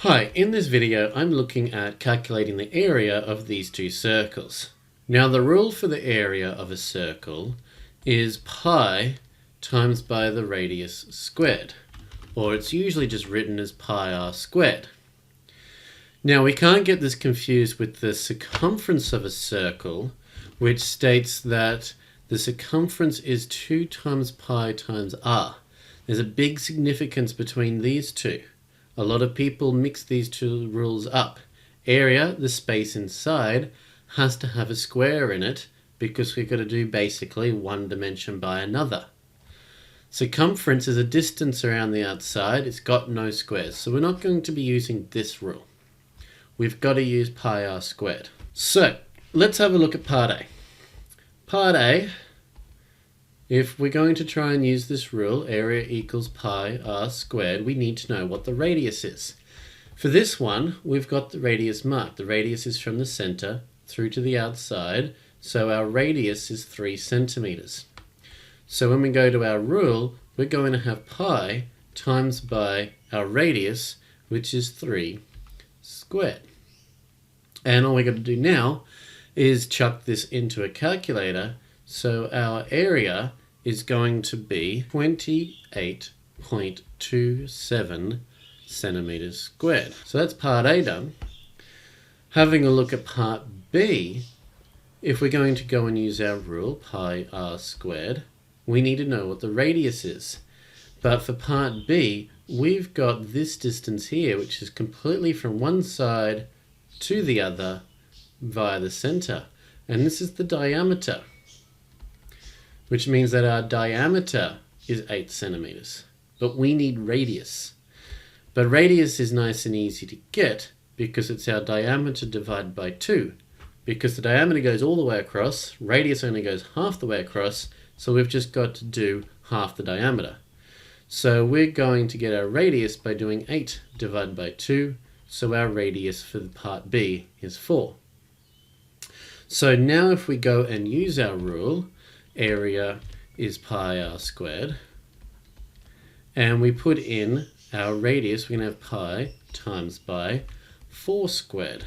Hi, in this video I'm looking at calculating the area of these two circles. Now the rule for the area of a circle is pi times by the radius squared, or it's usually just written as pi r squared. Now we can't get this confused with the circumference of a circle, which states that the circumference is 2 times pi times r. There's a big significance between these two. A lot of people mix these two rules up. Area, the space inside, has to have a square in it because we've got to do basically one dimension by another. Circumference is a distance around the outside. It's got no squares. So we're not going to be using this rule. We've got to use pi r squared. So let's have a look at part A. Part A, if we're going to try and use this rule, area equals pi r squared, we need to know what the radius is. For this one, we've got the radius marked. The radius is from the center through to the outside, so our radius is 3 centimeters. So when we go to our rule, we're going to have pi times by our radius, which is 3 squared. And all we got to do now is chuck this into a calculator. So our area is going to be 28.27 centimeters squared. So that's part A done. Having a look at part B, if we're going to go and use our rule, pi r squared, we need to know what the radius is. But for part B, we've got this distance here, which is completely from one side to the other via the center. And this is the diameter, which means that our diameter is 8 centimeters. But we need radius. But radius is nice and easy to get because it's our diameter divided by 2. Because the diameter goes all the way across, radius only goes half the way across, so we've just got to do half the diameter. So we're going to get our radius by doing 8 divided by 2, so our radius for the part B is 4. So now if we go and use our rule, area is pi r squared, and we put in our radius, we're going to have pi times by 4 squared.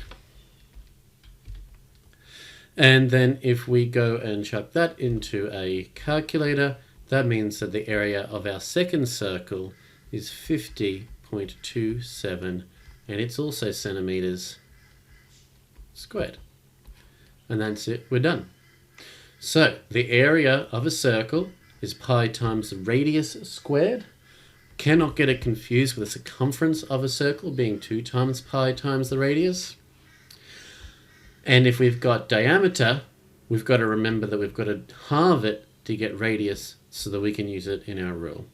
And then if we go and chuck that into a calculator, that means that the area of our second circle is 50.27, and it's also centimeters squared. And that's it, we're done. So the area of a circle is pi times the radius squared. Cannot get it confused with the circumference of a circle being 2 times pi times the radius. And if we've got diameter, we've got to remember that we've got to halve it to get radius so that we can use it in our rule.